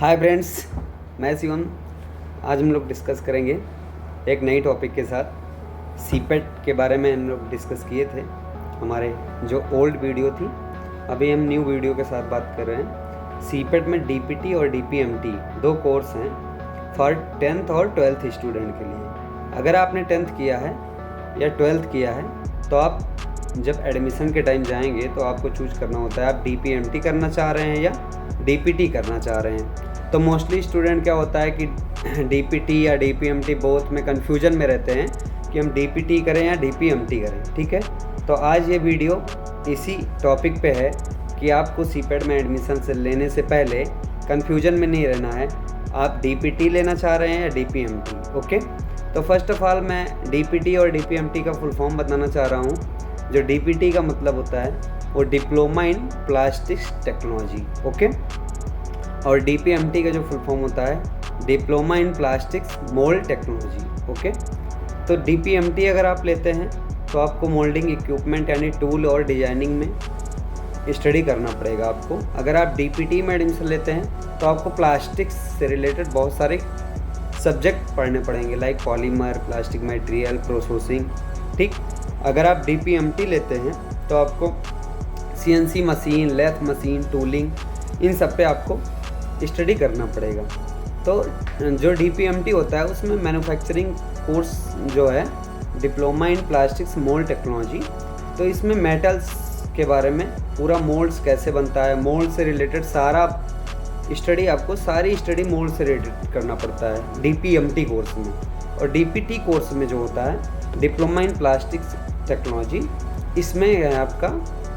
Hi friends, मैं शिवम। आज हम लोग डिस्कस करेंगे एक नई टॉपिक के साथ। सीपेट के बारे में हम लोग डिस्कस किए थे हमारे जो ओल्ड वीडियो थी। अभी हम न्यू वीडियो के साथ बात कर रहे हैं। सीपेट में डीपीटी और डीपीएमटी दो कोर्स हैं फॉर 10th और 12th स्टूडेंट के लिए। अगर आपने 10th किया है या 12th किया है तो आप जब एडमिशन के टाइम जाएंगे तो आपको चूज करना होता है आप डीपीएमटी करना चाह रहे हैं या डीपीटी करना चाह रहे हैं। तो मोस्टली स्टूडेंट क्या होता है कि डीपीटी या डीपीएमटी बोथ में कन्फ्यूजन में रहते हैं कि हम डीपीटी करें या डीपीएमटी करें। ठीक है, तो आज ये वीडियो इसी टॉपिक पे है कि आपको सीपेट में एडमिशन से लेने से पहले कन्फ्यूजन में नहीं रहना है। आप डीपीटी लेना चाह रहे हैं या डीपीएमटी। ओके, तो फर्स्ट ऑफ ऑल मैं डीपीटी और डीपीएमटी का फुल फॉर्म बताना चाह रहा हूँ। जो डीपीटी का मतलब होता है वो diploma in plastics technology. Okay, और डीपीएमटी का जो फुल फॉर्म होता है diploma in plastics mould technology. Okay, तो डीपीएमटी अगर आप लेते हैं तो आपको मोल्डिंग इक्विपमेंट यानी टूल और डिजाइनिंग में स्टडी करना पड़ेगा आपको। अगर आप डीपीटी में एडमिशन लेते हैं तो आपको प्लास्टिक्स से रिलेटेड बहुत सारे सब्जेक्ट पढ़ने पड़ेंगे, like polymer, plastic material, processing. ठीक, अगर आप डीपीएमटी लेते हैं तो आपको CNC machine, lathe machine, tooling, इन सब पे आपको स्टडी करना पड़ेगा। तो जो डीपीएमटी होता है उसमें मैन्युफैक्चरिंग कोर्स जो है diploma in plastics mould technology, तो इसमें मेटल्स के बारे में पूरा मोल्ड्स कैसे बनता है, मोल्ड से रिलेटेड सारा स्टडी, आपको सारी स्टडी मोल्ड से रिलेटेड करना पड़ता है डीपीएमटी कोर्स में। और डीपीटी कोर्स में जो होता है डिप्लोमा इन प्लास्टिक्स टेक्नोलॉजी, इसमें है आपका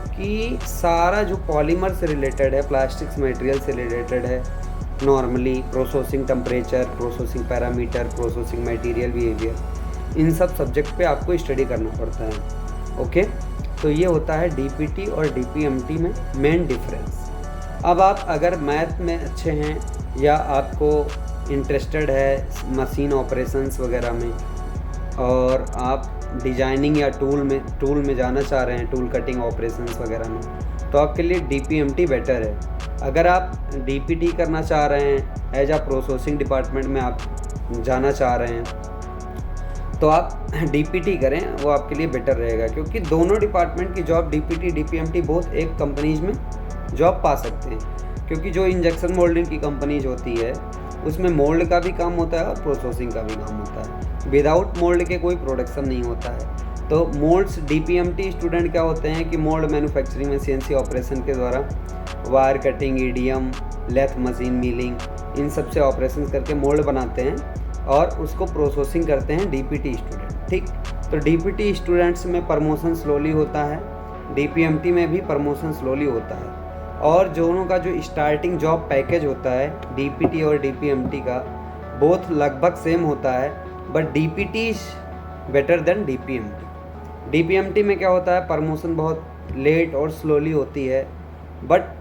कि सारा जो पॉलीमर से रिलेटेड है, प्लास्टिक्स मटेरियल से रिलेटेड है, normally processing temperature, processing parameter, processing material behaviour, इन सब सब्जेक्ट पे आपको स्टडी करना पड़ता है। ओके, तो ये होता है डीपीटी और डीपीएमटी में मेन डिफरेंस। अब आप अगर मैथ में अच्छे हैं या आपको इंटरेस्टेड है मशीन ऑपरेशंस वगैरह में और आप डिजाइनिंग या टूल में जाना चाह रहे हैं, टूल कटिंग ऑपरेशंस वगैरह में, तो आपके लिए डीपीएमटी बेटर है। अगर आप डीपीटी करना चाह रहे हैं एज आ प्रोसेसिंग डिपार्टमेंट में आप जाना चाह रहे हैं तो आप डीपीटी करें, वो आपके लिए बेटर रहेगा, क्योंकि दोनों डिपार्टमेंट की जॉब डीपीटी डीपीएमटी बोथ एक कंपनीज में जॉब पा सकते हैं। क्योंकि जो इंजेक्शन मोल्डिंग की कंपनीज होती है उसमें मोल्ड का भी काम होता है और प्रोसेसिंग का भी काम होता है। विदाउट मोल्ड के कोई प्रोडक्शन नहीं होता है। तो मोल्ड्स डीपीएमटी स्टूडेंट क्या होते हैं कि मोल्ड मैन्युफैक्चरिंग में सीएनसी ऑपरेशन के द्वारा wire cutting, EDM, lathe machine, milling, इन सब से ऑपरेशन करके मोल्ड बनाते हैं और उसको प्रोसेसिंग करते हैं डीपीटी स्टूडेंट। ठीक, तो डीपीटी स्टूडेंट्स में प्रमोशन स्लोली होता है, डीपीएमटी में भी प्रमोशन स्लोली होता है। और दोनों का जो स्टार्टिंग जॉब पैकेज होता है डीपीटी और डीपीएमटी का बोथ लगभग सेम होता है, but DPT is better than DPMT. DPMT में क्या होता है, प्रमोशन बहुत लेट और स्लोली होती है, बट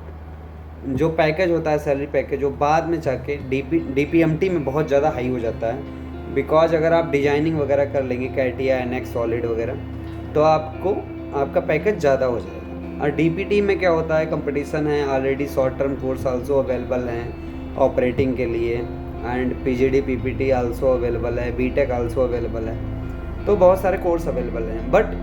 जो पैकेज होता है सैलरी पैकेज वो बाद में जाके डीपीएमटी में बहुत ज़्यादा हाई हो जाता है। बिकॉज अगर आप डिजाइनिंग वगैरह कर लेंगे, कैटिया, एनएक्स, सॉलिड वगैरह, तो आपका पैकेज ज़्यादा हो जाएगा। और डीपीटी में क्या होता है, कंपटीशन है, already short term course also available हैं ऑपरेटिंग के लिए, and PGD PPT also available है, बीटेक आल्सो अवेलेबल है, तो बहुत सारे कोर्स अवेलेबल हैं। बट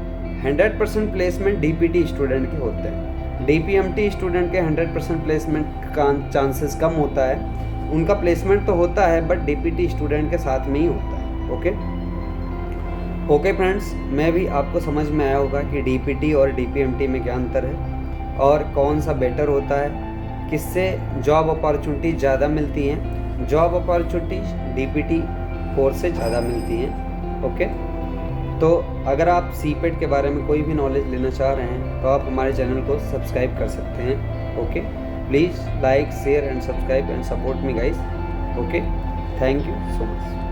100% प्लेसमेंट डीपीटी स्टूडेंट के होते हैं। डीपीएमटी स्टूडेंट के 100% प्लेसमेंट का चांसेस कम होता है। उनका प्लेसमेंट तो होता है बट डीपीटी स्टूडेंट के साथ में ही होता है। ओके फ्रेंड्स, मैं भी आपको समझ में आया होगा कि डीपीटी और डीपीएमटी में क्या अंतर है और कौन सा बेटर होता है, किससे जॉब अपॉर्चुनिटी ज़्यादा मिलती हैं। जॉब अपॉर्चुनिटीज डीपीटी कोर्स से ज़्यादा मिलती हैं। ओके, तो अगर आप सीपेट के बारे में कोई भी नॉलेज लेना चाह रहे हैं तो आप हमारे चैनल को सब्सक्राइब कर सकते हैं। Okay, please like, share and subscribe and support me guys. Okay, thank you so much.